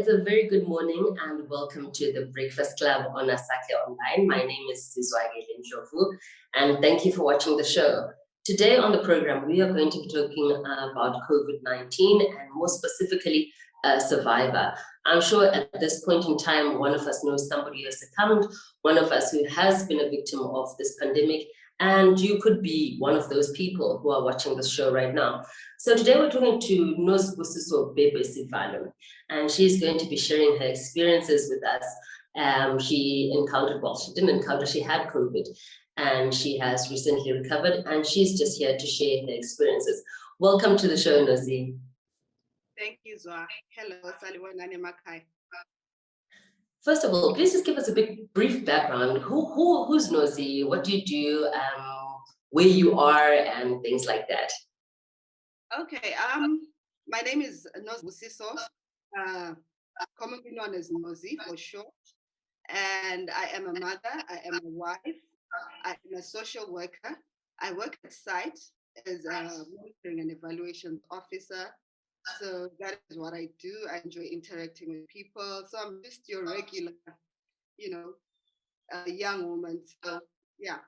it's a very good morning and welcome to the Breakfast Club on Asake Online. My name is Sizwakele Ndlovu and thank you for watching the show. Today on the program, we are going to be talking about COVID-19 and more specifically, a survivor. I'm sure at this point in time, one of us knows somebody who has succumbed, one of us who has been a victim of this pandemic, and you could be one of those people who are watching this show right now. So today we're talking to Nozibusiso Bhebhe Sivalo, and she's going to be sharing her experiences with us. She had COVID, and she has recently recovered, and she's just here to share her experiences. Welcome to the show, Nozi. Thank you, Zwa. Hello, Saliwanane Makai. First of all, please just give us a brief background. Who's Nozi? What do you do? Where you are, and things like that. Okay. My name is Nozibusiso, commonly known as Nozi for short. And I am a mother. I am a wife. I am a social worker. I work at site as a monitoring and evaluation officer. So that is what I do. I enjoy interacting with people. So I'm just your regular, young woman. So yeah.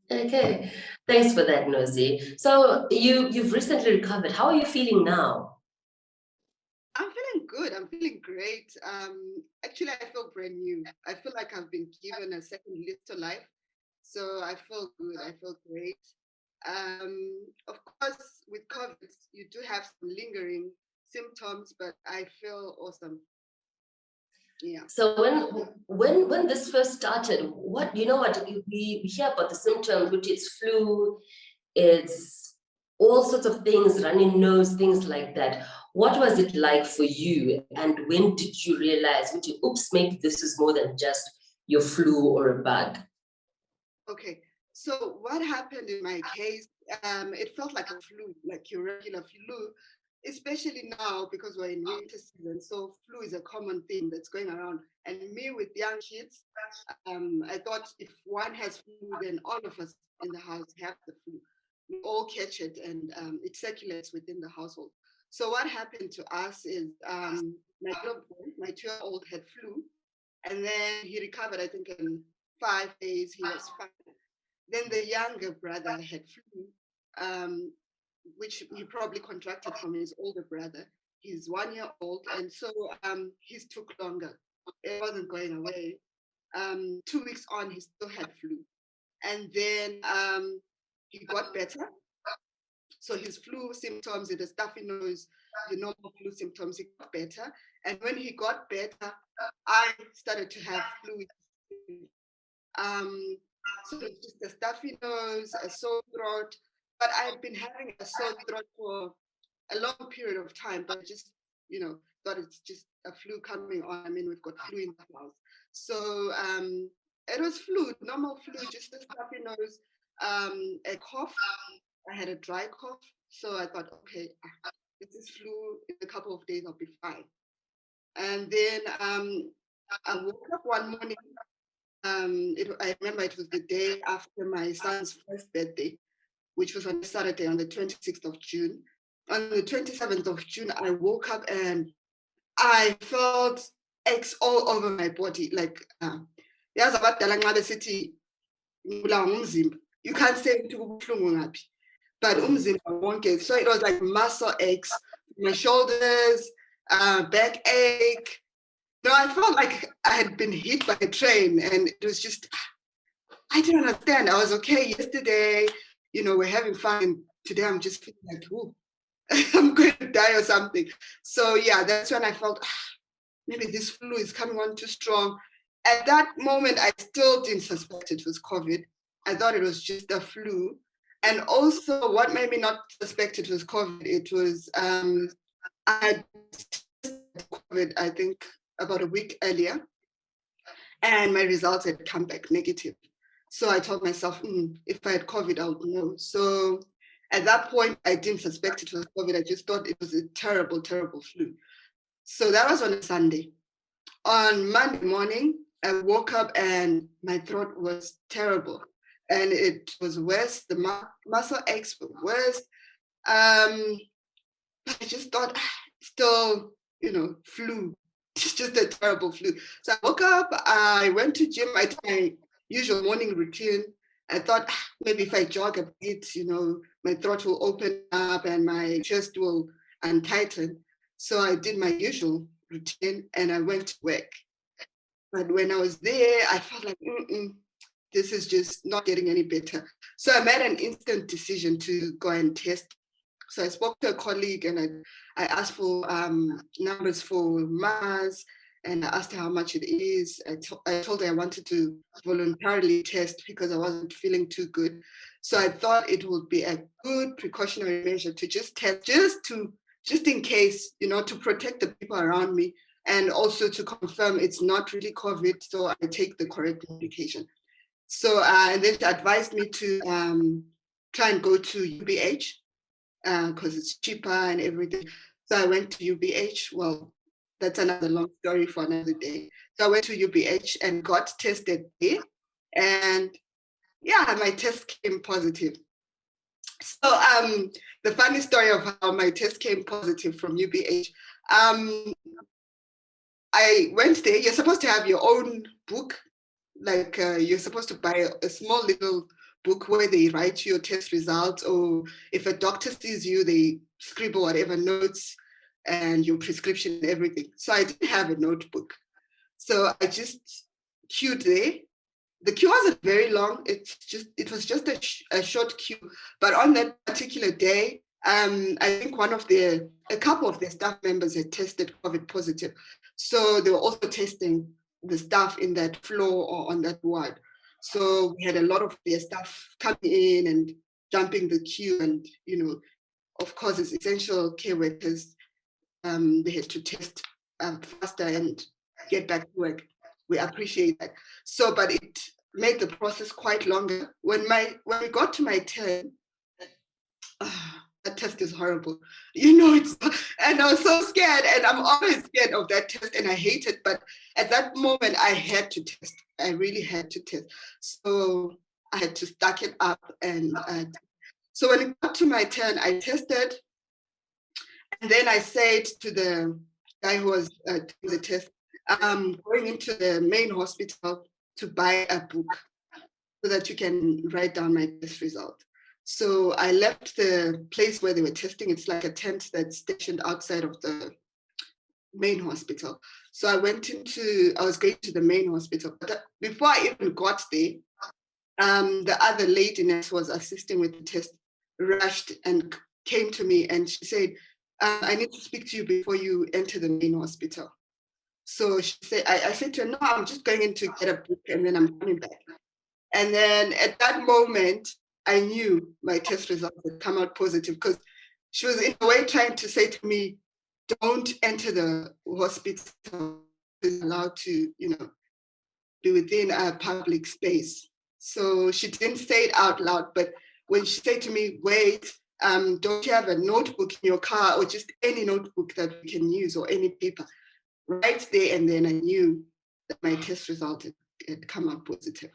Okay, thanks for that, Nozi. So you've recently recovered. How are you feeling now? I'm feeling good. I'm feeling great. Actually, I feel brand new. I feel like I've been given a second lease to life. So I feel good. I feel great. Of course, with COVID, you do have some lingering symptoms, but I feel awesome. Yeah. So when this first started, we hear about the symptoms, which is flu, it's all sorts of things, running nose, things like that. What was it like for you, and when did you realize, oops, maybe this is more than just your flu or a bug? Okay, so what happened in my case, it felt like a flu, like your regular flu, especially now because we're in winter season. So flu is a common thing that's going around. And me with young kids, I thought if one has flu, then all of us in the house have the flu. We all catch it, and it circulates within the household. So what happened to us is my little boy, my 2-year-old, had flu, and then he recovered. I think in 5 days he was fine. Then the younger brother had flu, which he probably contracted from his older brother. He's 1 year old, and so his took longer. It wasn't going away. 2 weeks on, he still had flu, and then he got better. So his flu symptoms, the stuffy nose, the normal flu symptoms, he got better. And when he got better, I started to have flu. So it's just a stuffy nose, a sore throat. But I'd been having a sore throat for a long period of time, but just, thought it's just a flu coming on. I mean, we've got flu in the house. So it was flu, normal flu, just a stuffy nose, a cough. I had a dry cough. So I thought, okay, this is flu. In a couple of days, I'll be fine. And then I woke up one morning. I remember it was the day after my son's first birthday, which was on Saturday, on the 26th of June. On the 27th of June, I woke up and I felt aches all over my body. Like, there's about the city, you can't say it, but won't get. So it was like muscle aches, my shoulders, back ache. No, I felt like I had been hit by a train, and it was just, I didn't understand. I was okay yesterday, we're having fun, and today I'm just feeling like, oh, I'm going to die or something. So yeah, that's when I felt, maybe this flu is coming on too strong. At that moment, I still didn't suspect it was COVID. I thought it was just a flu. And also what made me not suspect it was COVID, it was, I had COVID, I think, about a week earlier, and my results had come back negative. So I told myself, if I had COVID, I would know. So at that point, I didn't suspect it was COVID. I just thought it was a terrible, terrible flu. So that was on a Sunday. On Monday morning, I woke up and my throat was terrible. And it was worse. The muscle aches were worse. But I just thought, still flu. It's just a terrible flu. So I woke up, I went to gym, I did my usual morning routine. I thought maybe if I jog a bit, my throat will open up and my chest will untighten. So I did my usual routine and I went to work. But when I was there, I felt like, this is just not getting any better. So I made an instant decision to go and test. So I spoke to a colleague and I asked for numbers for Mars and I asked her how much it is. I told her I wanted to voluntarily test because I wasn't feeling too good. So I thought it would be a good precautionary measure to just test, just in case, to protect the people around me and also to confirm it's not really COVID, so I take the correct medication. So and then she advised me to try and go to UBH because it's cheaper and everything. So I went to UBH. Well, that's another long story for another day. So I went to UBH and got tested there. And yeah, my test came positive. So the funny story of how my test came positive from UBH, I went there. You're supposed to have your own book. Like you're supposed to buy a small little book where they write your test results, or if a doctor sees you, they scribble whatever notes and your prescription and everything. So I didn't have a notebook. So I just queued there. The queue wasn't very long. It was just a short queue. But on that particular day, I think a couple of their staff members had tested COVID positive. So they were also testing the staff in that floor or on that ward. So we had a lot of their staff coming in and jumping the queue, and of course, as essential care workers, they had to test faster and get back to work. We appreciate that. So, but it made the process quite longer. When we got to my turn, that test is horrible. And I was so scared, and I'm always scared of that test, and I hate it. But at that moment, I had to test. I really had to test. So I had to stack it up, and so when it got to my turn, I tested, and then I said to the guy who was doing the test, I'm going into the main hospital to buy a book so that you can write down my test result. So I left the place where they were testing. It's like a tent that's stationed outside of the main hospital. So I was going to the main hospital. But before I even got there, the other lady nurse was assisting with the test, rushed and came to me and she said, I need to speak to you before you enter the main hospital. So she said, I said to her, no, I'm just going in to get a book and then I'm coming back. And then at that moment, I knew my test results had come out positive because she was in a way trying to say to me, don't enter the hospital, is allowed to, be within a public space. So she didn't say it out loud, but when she said to me, wait, don't you have a notebook in your car or just any notebook that we can use or any paper? Right there and then I knew that my test result had come out positive.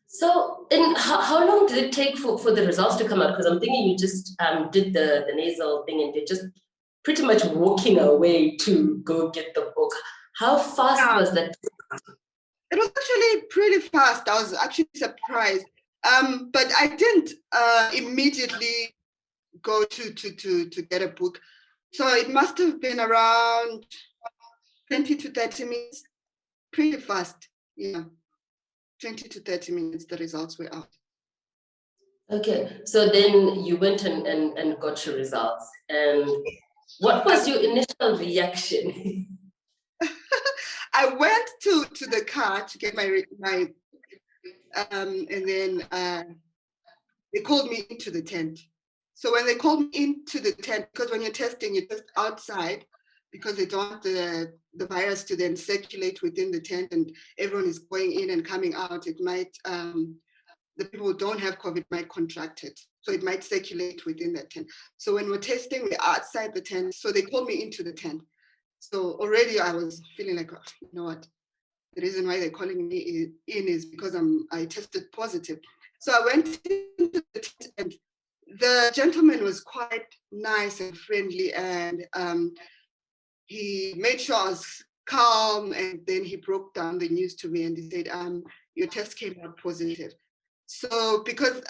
So, how long did it take for the results to come out? Because I'm thinking you just did the nasal thing and you're just pretty much walking away to go get the book. How fast was that? It was actually pretty fast. I was actually surprised. But I didn't immediately go to get a book. So it must have been around 20 to 30 minutes, pretty fast. Yeah, 20 to 30 minutes, the results were out. Okay, so then you went and got your results. And what was your initial reaction? I went to the car to get my and then they called me into the tent. So when they called me into the tent, because when you're testing, you test outside because they don't want the virus to then circulate within the tent and everyone is going in and coming out. It might, the people who don't have COVID might contract it. So it might circulate within that tent. So when we're testing, we're outside the tent. So they called me into the tent. So already I was feeling like, oh, you know what? The reason why they're calling me in is because I tested positive. So I went into the tent and the gentleman was quite nice and friendly, and he made sure I was calm, and then he broke down the news to me and he said, your test came out positive. So because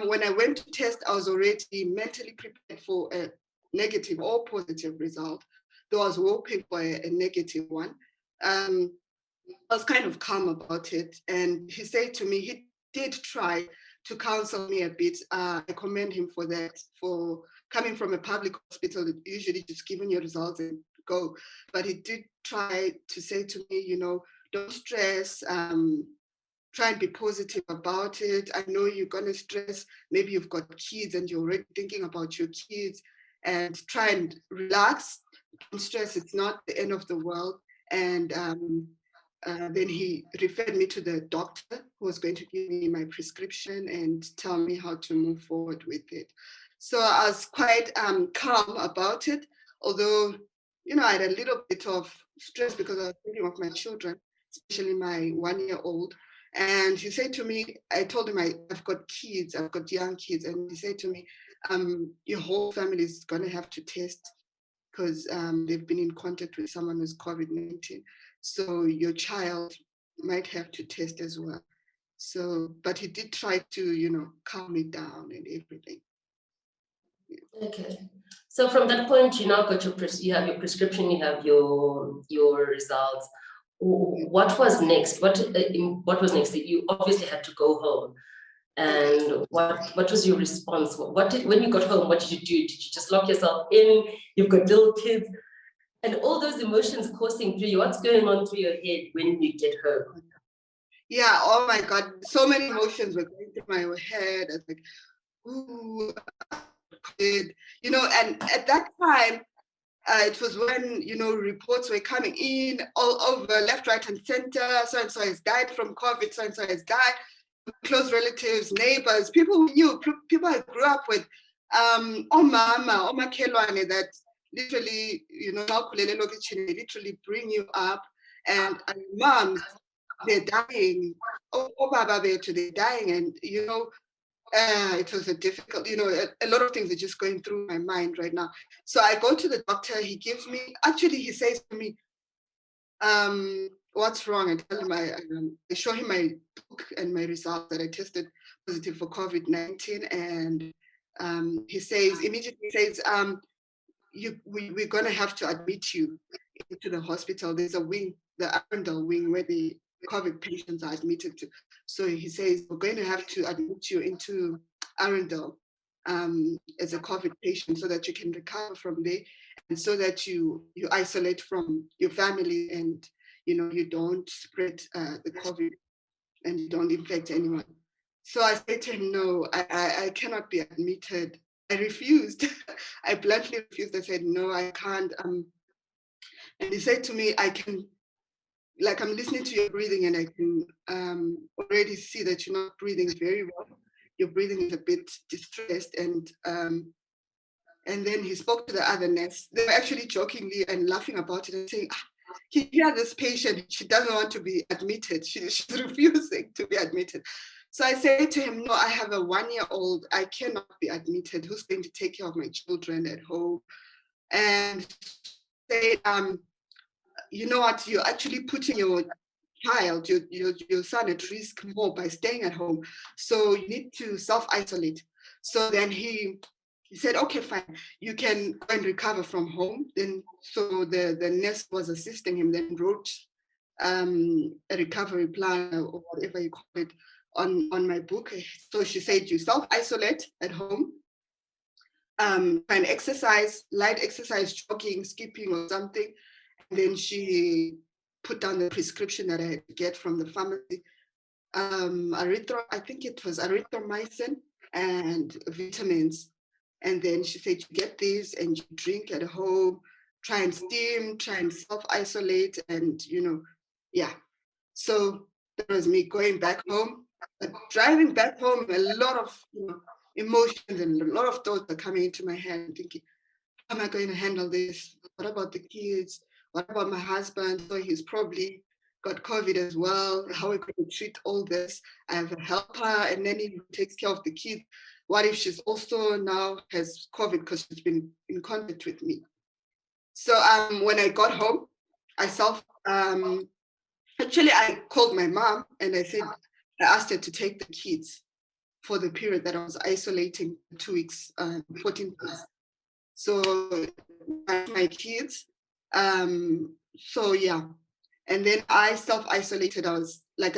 when I went to test, I was already mentally prepared for a negative or positive result, though I was hoping for a negative one. I was kind of calm about it. And he said to me, he did try to counsel me a bit. I commend him for that, for coming from a public hospital, usually just giving your results and go. But he did try to say to me, don't stress, try and be positive about it. I know you're going to stress. Maybe you've got kids and you're already thinking about your kids, and try and relax. Don't stress. It's not the end of the world. And then he referred me to the doctor who was going to give me my prescription and tell me how to move forward with it. So I was quite calm about it, although, I had a little bit of stress because I was thinking of my children, especially my 1-year-old. And he said to me, I told him I've got kids, I've got young kids. And he said to me, your whole family is going to have to test because they've been in contact with someone who's COVID-19. So your child might have to test as well. So, but he did try to, calm me down and everything. Okay. So from that point, you now got you have your prescription, you have your results. What was next? What was next? You obviously had to go home. And what was your response? When you got home, what did you do? Did you just lock yourself in? You've got little kids, and all those emotions coursing through you. What's going on through your head when you get home? Yeah, oh my God, so many emotions were going through my head. I was like, ooh, and at that time, it was when, reports were coming in all over, left, right, and center. So-and-so has died from COVID, so-and-so has died. Close relatives, neighbors, people we knew, people I grew up with, Omama, Kelwane, that literally, they literally bring you up. And moms, they're dying. Baba, they're dying. And, it was a difficult, a lot of things are just going through my mind right now. So I go to the doctor, he says to me, what's wrong? I tell him, I show him my book and my results that I tested positive for COVID-19. And he immediately says, we're going to have to admit you into the hospital. There's a wing, the Arundel wing, where the COVID patients are admitted to. So he says, we're going to have to admit you into Arundel as a COVID patient so that you can recover from there, and so that you isolate from your family, and you don't spread the COVID and you don't infect anyone. So I said to him, no, I cannot be admitted. I refused. I bluntly refused. I said, no, I can't. And he said to me, I'm listening to your breathing, and I can already see that you're not breathing very well. Your breathing is a bit distressed. And then he spoke to the other nurse. They were actually jokingly and laughing about it and saying, can you hear this patient? She doesn't want to be admitted. She's refusing to be admitted. So I say to him, no, I have a 1-year-old. I cannot be admitted. Who's going to take care of my children at home? And say, you know what? You're actually putting your child, your son at risk more by staying at home. So you need to self-isolate. So then he said, okay, fine, you can go and recover from home. Then, so the nurse was assisting him, then wrote a recovery plan or whatever you call it on my book. So she said, you self-isolate at home, try and exercise, light exercise, jogging, skipping or something. And then she put down the prescription that I had to get from the pharmacy. I think it was erythromycin and vitamins. And then she said, you get these and you drink at home, try and steam, try and self-isolate, and, yeah. So that was me going back home. But driving back home, a lot of emotions and a lot of thoughts are coming into my head. I'm thinking, how am I going to handle this? What about the kids? What about my husband? So he's probably got COVID as well. How are we going to treat all this? I have a helper, and then he takes care of the kids. What if she's also now has COVID because she's been in contact with me? So when I got home, actually I called my mom and I asked her to take the kids for the period that I was isolating 2 weeks, 14 days. So my kids, so yeah. And then I self-isolated. I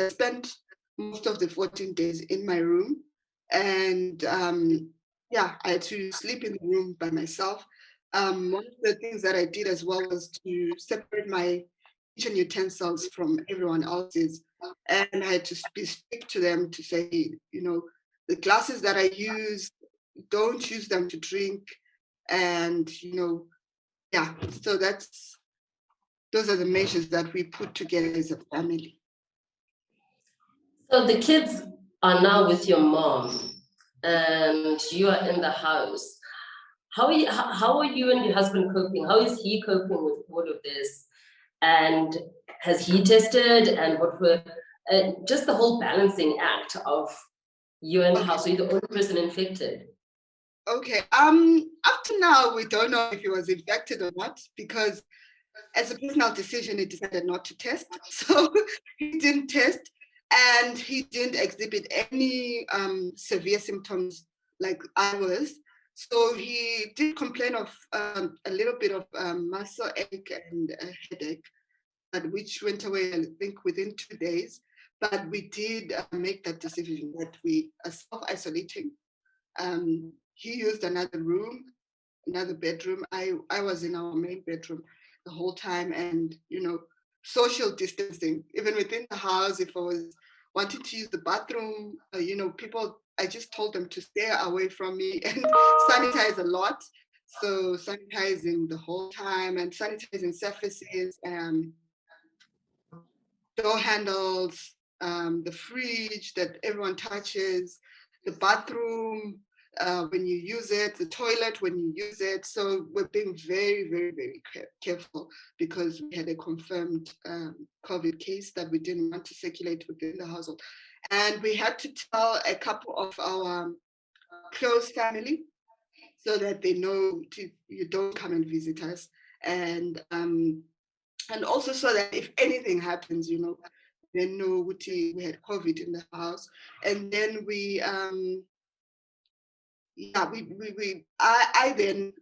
spent most of the 14 days in my room. And yeah, I had to sleep in the room by myself. One of the things that I did as well was to separate my kitchen utensils from everyone else's. And I had to be strict to them to say, the glasses that I use, don't use them to drink. And, yeah, so those are the measures that we put together as a family. So the kids are now with your mom and you are in the house. How are you and your husband coping? How is he coping with all of this? And has he tested? And what were just the whole balancing act of you in the house? So you're the only person infected. Okay. Up to now, we don't know if he was infected or not, because as a personal decision, he decided not to test. So he didn't test, and he didn't exhibit any severe symptoms like I was. So he did complain of a little bit of muscle ache and a headache, which went away, I think, within 2 days. But we did make that decision that we are self-isolating. He used another room, another bedroom. I was in our main bedroom the whole time, and social distancing even within the house. If I was wanting to use the bathroom, people, I just told them to stay away from me and sanitize a lot. So sanitizing the whole time and sanitizing surfaces, door handles, the fridge that everyone touches, the bathroom when you use it, the toilet when you use it. So we're being very, very, very careful, because we had a confirmed COVID case that we didn't want to circulate within the household. And we had to tell a couple of our close family so that they know you don't come and visit us. And also so that if anything happens, they know we had COVID in the house. And then I then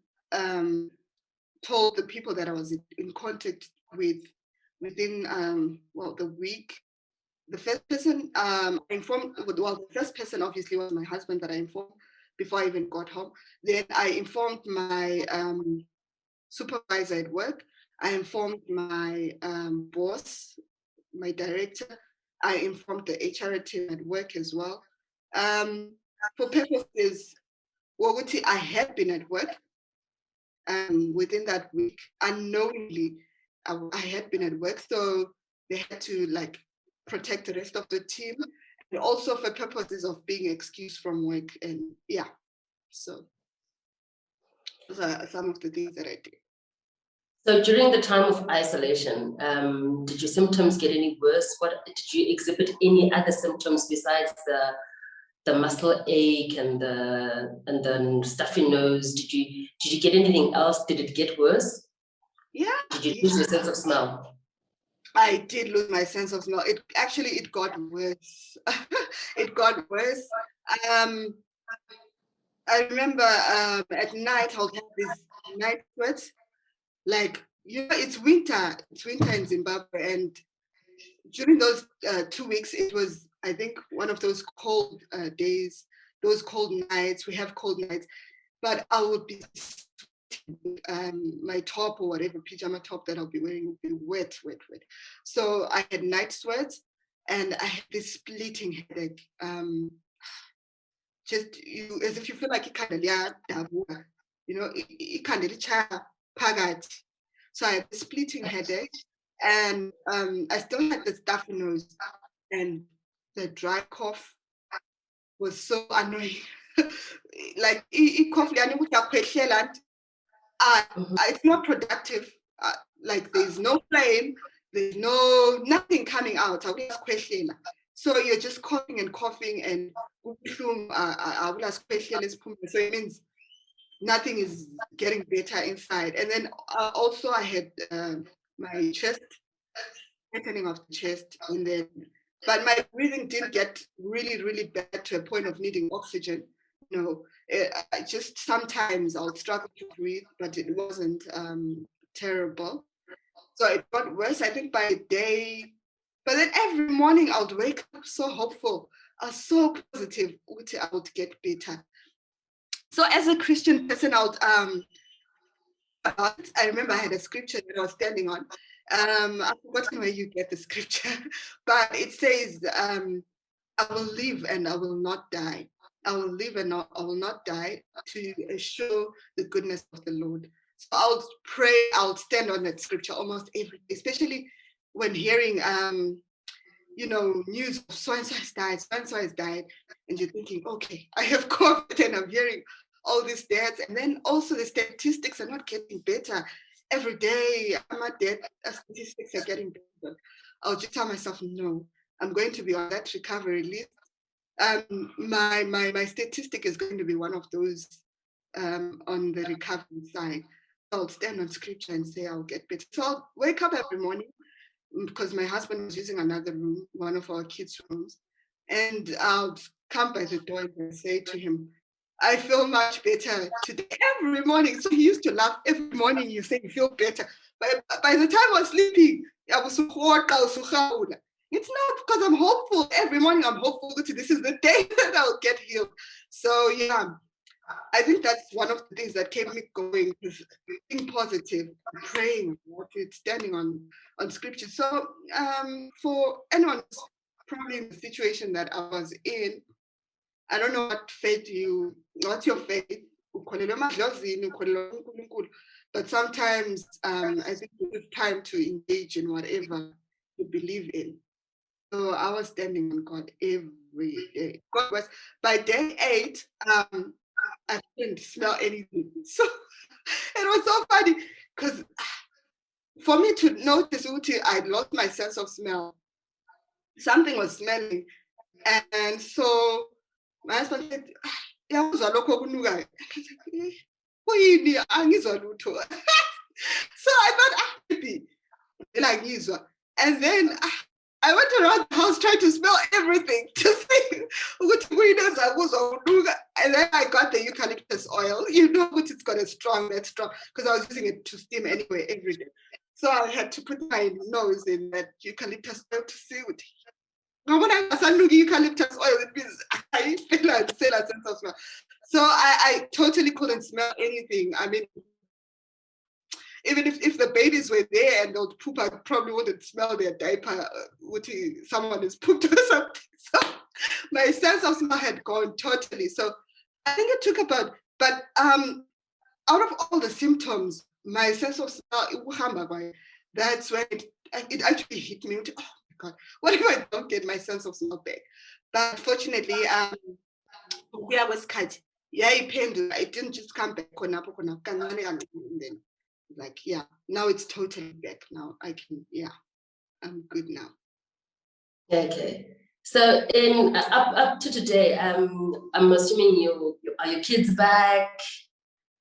told the people that I was in contact with within the week. The first person the first person obviously was my husband that I informed before I even got home. Then I informed my supervisor at work. I informed my boss, my director. I informed the HR team at work as well. For purposes, I had been at work within that week. Unknowingly, I had been at work, so they had to protect the rest of the team, and also for purposes of being excused from work. And yeah, so those are some of the things that I did. So during the time of isolation, did your symptoms get any worse? Did you exhibit any other symptoms besides the muscle ache and the stuffy nose? Did you get anything else? Did it get worse? Yeah. Did you lose your sense of smell? I did lose my sense of smell. It got worse. It got worse. I remember at night I'll have these night sweats. It's winter. It's winter in Zimbabwe, and during those 2 weeks, it was, I think, one of those cold days, those cold nights. We have cold nights, but I would be my top or whatever pajama top that I'll be wearing would be wet. So I had night sweats, and I had this splitting headache. Just as if you feel like pagati. So I had a splitting headache, and I still had the stuffy nose, and the dry cough was so annoying. Like cough, it's not productive. Like there's no flame, there's nothing coming out. So you're just coughing and coughing, and so it means nothing is getting better inside. And then also I had my chest, tightening of the chest, and then, but my breathing didn't get really, really bad to a point of needing oxygen. No, I just sometimes I'll struggle to breathe, but it wasn't terrible. So it got worse, I think, by day. But then every morning I would wake up so hopeful. I was so positive I would get better. So as a Christian person, I remember I had a scripture that I was standing on. I've forgotten where you get the scripture, but it says, I will live and I will not die. I will live and I will not die to show the goodness of the Lord. So I'll pray, I'll stand on that scripture almost every day, especially when hearing, news of so-and-so has died, so-and-so has died, and you're thinking, okay, I have COVID and I'm hearing all these deaths, and then also the statistics are not getting better. Every day, my death statistics are getting better. I'll just tell myself, no, I'm going to be on that recovery list. My statistic is going to be one of those on the recovery side. I'll stand on scripture and say I'll get better. So I'll wake up every morning, because my husband was using another room, one of our kids' rooms, and I'll come by the door and say to him, I feel much better today every morning. So he used to laugh. Every morning you say you feel better. But by the time I was sleeping, I was so hot. It's not because I'm hopeful. Every morning I'm hopeful that this is the day that I'll get healed. So yeah, I think that's one of the things that kept me going, being positive, praying, standing on scripture. So for anyone who's probably in the situation that I was in, I don't know what's your faith, but sometimes I think it's time to engage in whatever you believe in. So I was standing on God every day. God was, by day 8, I didn't smell anything. So it was so funny, because for me to notice I'd lost my sense of smell. Something was smelling. And so my husband said, so I thought, maybe. And then I went around the house trying to smell everything to see. And then I got the eucalyptus oil. It's got that's strong, because I was using it to steam anyway every day. So I had to put my nose in that eucalyptus oil to see what. When I was eucalyptus oil, it means I feel a sense of smell. So I totally couldn't smell anything. I mean, even if the babies were there and they would poop, I probably wouldn't smell their diaper. Someone has pooped or something. So my sense of smell had gone totally. So I think it took about, but out of all the symptoms, my sense of smell, that's when it actually hit me. Oh my God, what if I don't get my sense of smell back? But fortunately, where was cut? Yeah, it didn't just come back. And then, now it's totally back. Now I can, I'm good now. Okay. So in up to today, I'm assuming are your kids back?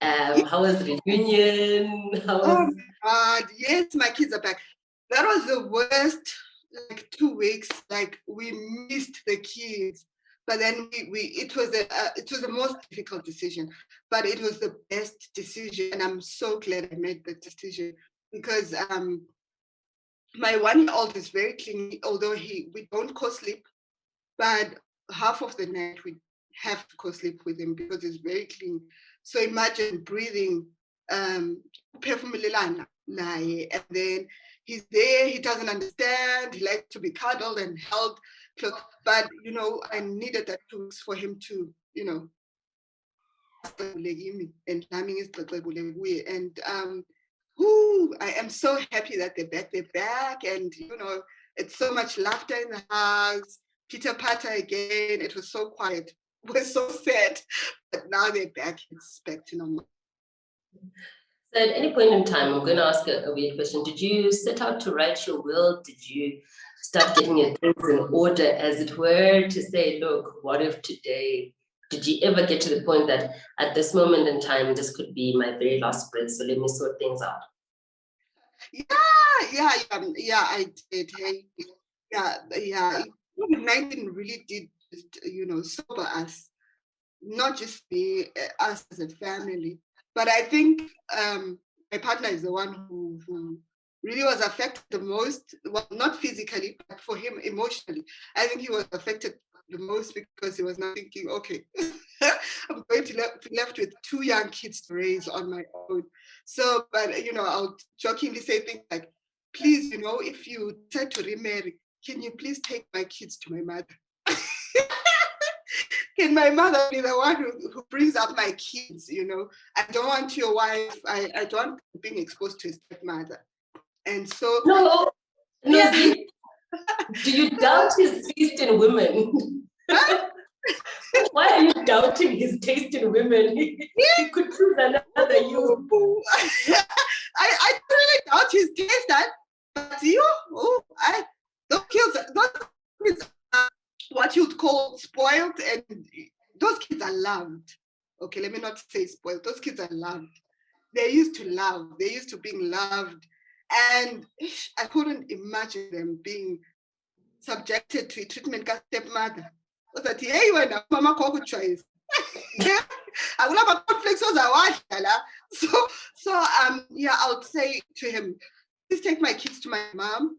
How was the reunion? Oh my God, yes, my kids are back. That was the worst 2 weeks. We missed the kids, but then it was the most difficult decision, but it was the best decision, and I'm so glad I made the decision, because my 1-year-old is very clingy, although we don't co-sleep, but half of the night we have to co-sleep with him because he's very clingy. So imagine breathing, and then he's there, he doesn't understand, he likes to be cuddled and held, but I needed that for him to, and I am so happy that they're back, and it's so much laughter in the house, Peter Patter again. It was so quiet, it was so sad, but now they're back. It's back to normal. So at any point in time, I'm going to ask a weird question. Did you set out to write your will? Did you start getting your things in order, as it were, to say, look, what if today did you ever get to the point that at this moment in time, this could be my very last breath, so let me sort things out? Yeah, I did. Hey, yeah. COVID-19 really did, sober us, not just me, us as a family. But I think my partner is the one who really was affected the most. Well, not physically, but for him emotionally. I think he was affected the most because he was now thinking, okay, I'm going to be left with 2 young kids to raise on my own. So, but I'll jokingly say things like, please, if you decide to remarry, can you please take my kids to my mother? Can my mother be the one who brings up my kids? I don't want your wife. I don't want being exposed to a stepmother. And so, no, yeah. Do you doubt his taste in women? Why are you doubting his taste in women? He could choose another you. I really doubt his taste, but those kids are what you'd call spoiled, and those kids are loved. Okay, let me not say spoiled. Those kids are loved. They're used to love. They're used to being loved. And I couldn't imagine them being subjected to a treatment as stepmother. But hey, when mama could choice. I will have a conflict so I would say to him, please take my kids to my mom,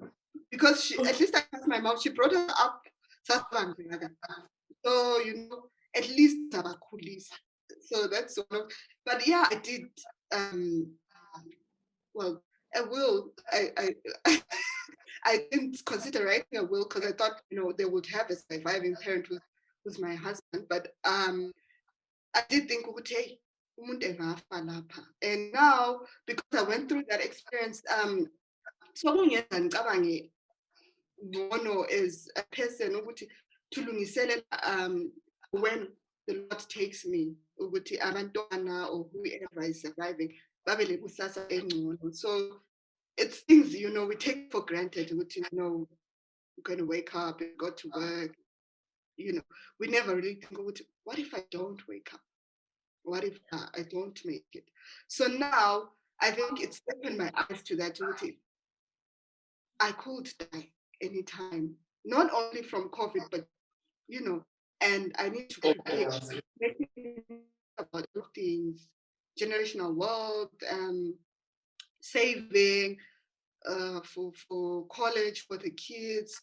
because at least I asked my mom, she brought her up. So at least so that's one of, but yeah, I did well, a will. I didn't consider writing a will because I thought, they would have a surviving parent who's my husband. But I did think, hey, and now, because I went through that experience, so Mono is a person when the Lord takes me, abantwana or whoever is surviving, so it's things, we take for granted. We're going to wake up and go to work. We never really think, what if I don't wake up? What if I don't make it? So now I think it's opened my eyes to that. I could die anytime, not only from COVID, but, and I need to prepare about things, generational wealth, saving, for college for the kids,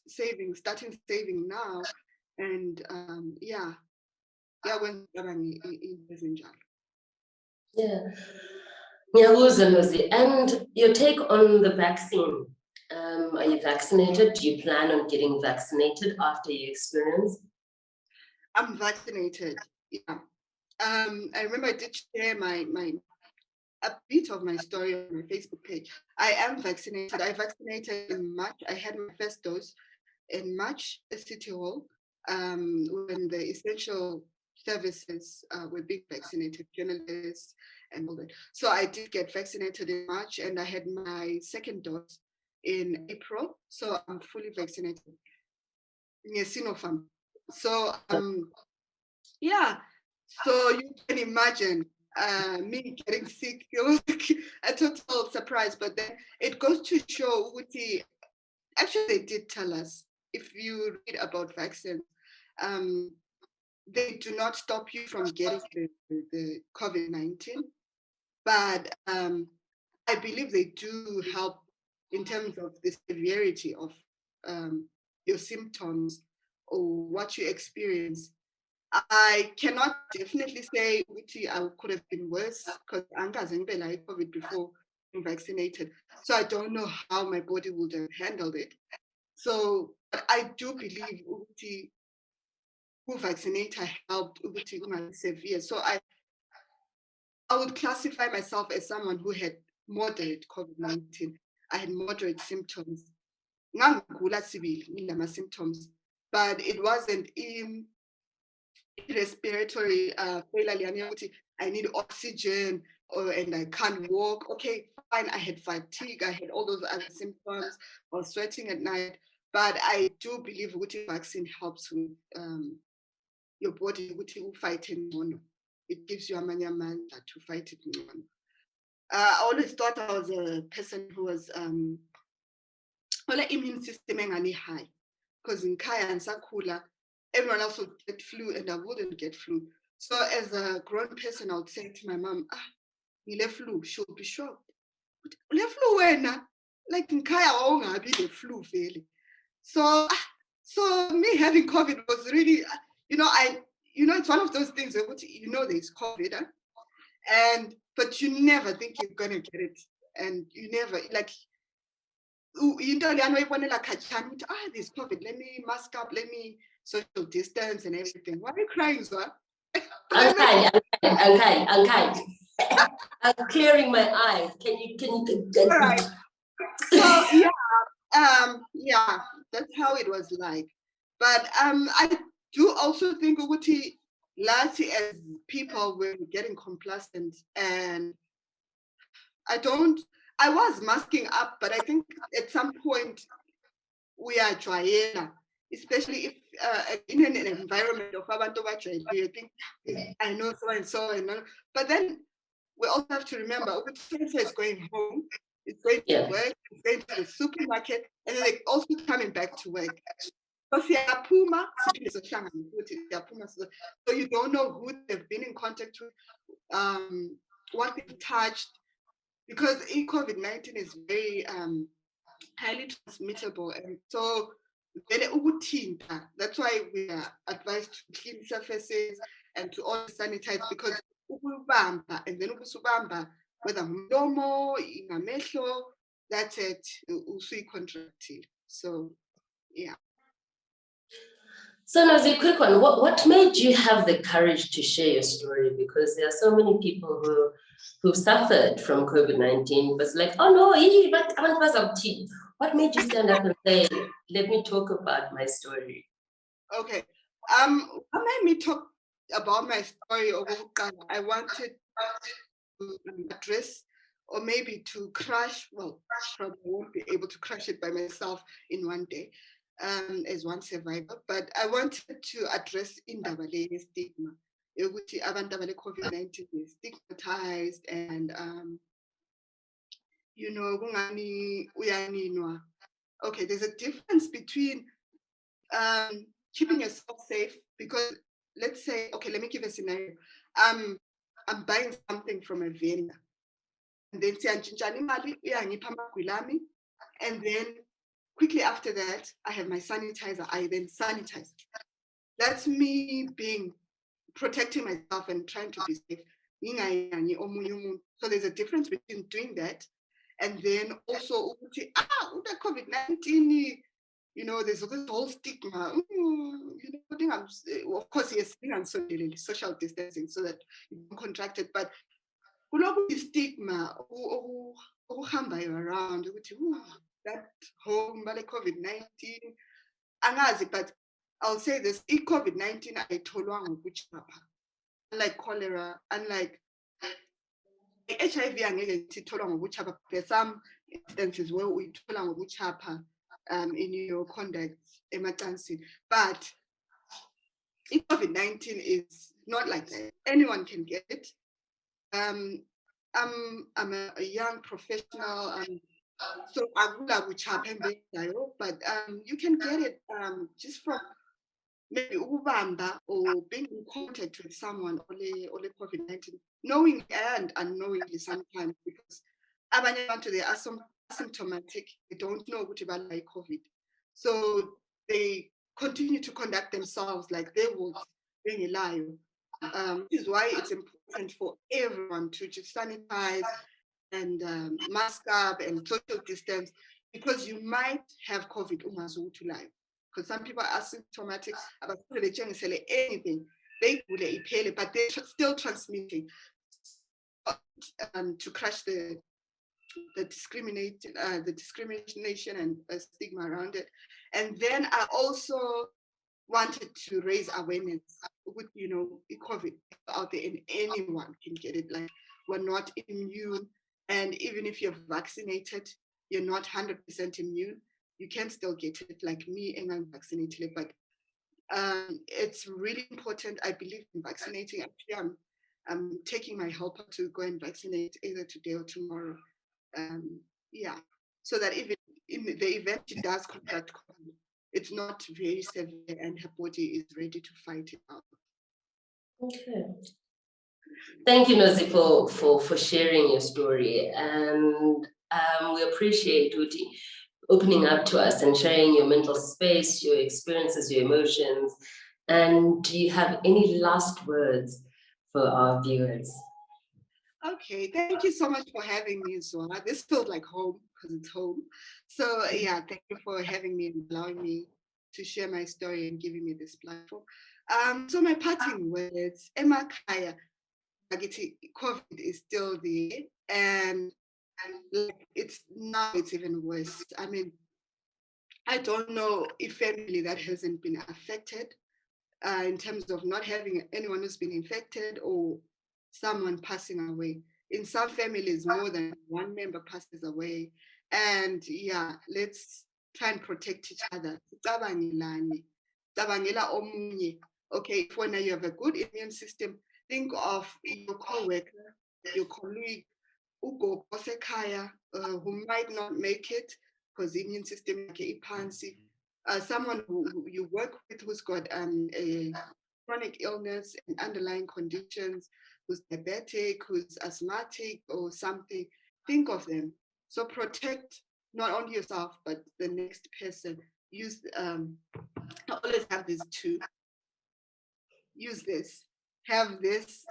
starting saving now, and when Yeah. And your take on the vaccine. Are you vaccinated? Do you plan on getting vaccinated after your experience? I'm vaccinated. Yeah. I remember I did share a bit of my story on my Facebook page. I am vaccinated. I vaccinated in March. I had my first dose in March at City Hall, when the essential services were being vaccinated, journalists and all that. So I did get vaccinated in March, and I had my second dose in April. So I'm fully vaccinated. Yes, Sinopharm. So yeah. So you can imagine me getting sick. It was a total surprise. But then it goes to show, actually they did tell us, if you read about vaccines, they do not stop you from getting the COVID-19, but I believe they do help in terms of the severity of your symptoms or what you experience. I cannot definitely say I could have been worse, because I had COVID before being vaccinated. So I don't know how my body would have handled it. So I do believe who vaccinate helped severe. So I would classify myself as someone who had moderate COVID-19. I had moderate symptoms. Symptoms, but it wasn't respiratory failure. I need oxygen, and I can't walk. Okay, fine. I had fatigue. I had all those other symptoms. I was sweating at night. But I do believe vaccine helps with your body will fight ngcono. It gives you amanye amandla to fight it ngcono. I always thought I was a person who was immune system engani high, because in Kaya and Sakula, everyone else would get flu and I wouldn't get flu. So as a grown person, I would say to my mom, ngile flu, she'll be shocked. Le flu wena, like in Kaya be the flu really. So me having COVID was really, it's one of those things that there's COVID, but you never think you're gonna get it, and you never there's COVID, let me mask up, let me social distance and everything. Why are you crying, Zwa? Unkind. I'm clearing my eyes. Can you all right. So yeah, that's how it was like. But I do also think Uguti last year, as people were getting complacent, and I was masking up, but I think at some point we are trying, especially if in an environment of abantu bajwayele, you think I know so and so, but then we also have to remember Uguti is going home, it's going to work, it's going to the supermarket, and then they're also coming back to work. So you don't know who they've been in contact with, what they've touched, because COVID-19 is very highly transmittable, and so that's why we are advised to clean surfaces and to always sanitize, because and then whether umlomo, ingamehlo, that's it, contractile. So yeah. So Nozi, quick one. What made you have the courage to share your story? Because there are so many people who've suffered from COVID-19, but it's like, oh no, but I was up to. What made you stand up and say, let me talk about my story? Okay. What made me talk about my story? I wanted to address, or maybe to crush, probably won't be able to crush it by myself in one day, as one survivor, but I wanted to address indaba le stigma. Abantu abale-COVID-19 is stigmatized, and kungani uyaninwa. Okay, there's a difference between keeping yourself safe, because let's say, okay, let me give a scenario. I'm buying something from a vendor, and then and then quickly after that, I have my sanitizer. I then sanitize. That's me protecting myself and trying to be safe. So there's a difference between doing that and then also the COVID-19. There's this whole stigma. Of course, yes, social distancing so that you don't contract it, but stigma around that home COVID-19. But I'll say this: COVID-19 ayitholwanga ngokuchapha, unlike cholera, unlike HIV angeke sitholwa ngokuchapha. There's some instances where uyithola ngokuchapha in your conduct emacansini, but COVID-19 is not like that. Anyone can get it. I'm a young professional, so but you can get it just from maybe ubamba or being in contact with someone ole COVID-19, knowingly and unknowingly sometimes, because they are asymptomatic, they don't know what about like COVID, so they continue to conduct themselves like they would being alive. This is why it's important for everyone to just sanitize and mask up and social distance, because you might have COVID live. Because some people are asymptomatic, but they don't say anything. They but they're still transmitting. To crush the discrimination and stigma around it. And then I also wanted to raise awareness with COVID out there, and anyone can get it. Like, we're not immune, and even if you're vaccinated, you're not 100% immune. You can still get it, like me, and I'm vaccinated, but It's really important. I believe in vaccinating. Actually, I'm taking my helper to go and vaccinate either today or tomorrow. Yeah, so that even in the event she does contract COVID, it's not very severe and her body is ready to fight it out. Okay. Thank you, Nozi, for sharing your story. And we appreciate Uti opening up to us and sharing your mental space, your experiences, your emotions. And do you have any last words for our viewers? Okay, thank you so much for having me, Zwa. This feels like home because it's home. So yeah, thank you for having me and allowing me to share my story and giving me this platform. So my parting words, Emakaya, COVID is still there, and like it's even worse. I mean, I don't know if family that hasn't been affected in terms of not having anyone who's been infected or someone passing away. In some families, more than one member passes away. And yeah, let's try and protect each other. Okay, if when you have a good immune system, think of your co-worker, your colleague, who might not make it because the immune system someone who you work with who's got a chronic illness and underlying conditions, who's diabetic, who's asthmatic or something, think of them. So protect not only yourself, but the next person. Use, I always have these two. Use this. Have this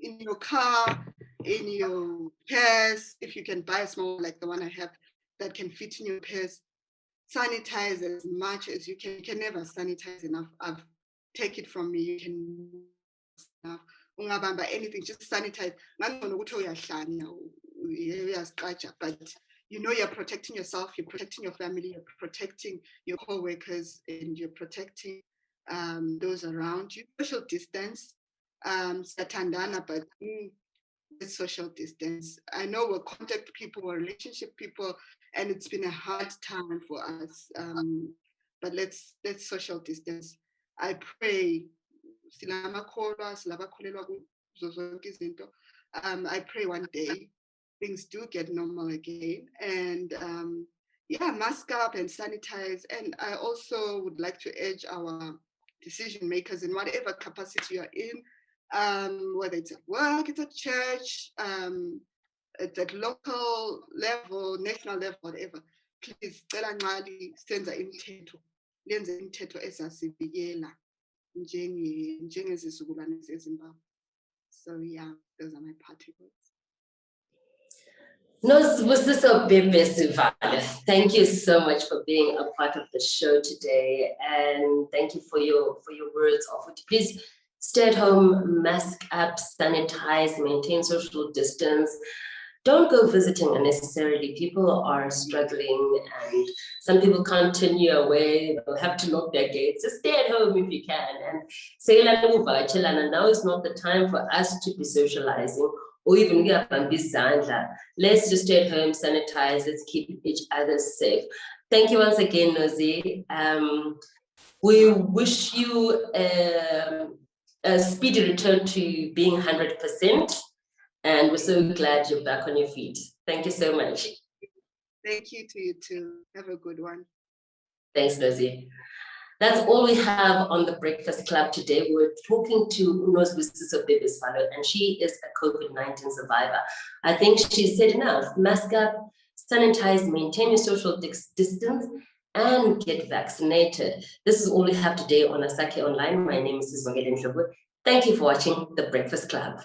in your car, in your purse, if you can buy a small, like the one I have, that can fit in your purse. Sanitize as much as you can. You can never sanitize enough. Take it from me. You can enough. Anything, just sanitize. But you know you're protecting yourself, you're protecting your family, you're protecting your co-workers, and you're protecting those around you. Social distance, satandana, but social distance. I know we're contact people, we're relationship people, and it's been a hard time for us. But let's social distance. I pray. I pray one day things do get normal again, and yeah, mask up and sanitize. And I also would like to urge our decision makers in whatever capacity you're in, whether it's at work, it's at church, it's at local level, national level, whatever. Please, senza imithetho ezasivikela njengezizukulwane zeZimbabwe. So yeah, those are my parting words. Nozibusiso Bhebhe Sivalo, thank you so much for being a part of the show today, and thank you for your words of it. Please stay at home, mask up, sanitize, maintain social distance. Don't go visiting unnecessarily. People are struggling, and some people can't turn you away. They'll have to lock their gates. Just stay at home if you can. And now is not the time for us to be socializing or even let's just stay at home, sanitize, let's keep each other safe. Thank you once again, Nozi. We wish you a speedy return to being 100%. And we're so glad you're back on your feet. Thank you so much. Thank you to you too. Have a good one. Thanks, Nozi. That's all we have on the Breakfast Club today. We're talking to Nozibusiso Bhebhe Sivalo, and she is a COVID-19 survivor. I think she said enough. Mask up, sanitize, maintain your social distance, and get vaccinated. This is all we have today on Asake Online. My name is Sizwakele Ndlovu. Thank you for watching the Breakfast Club.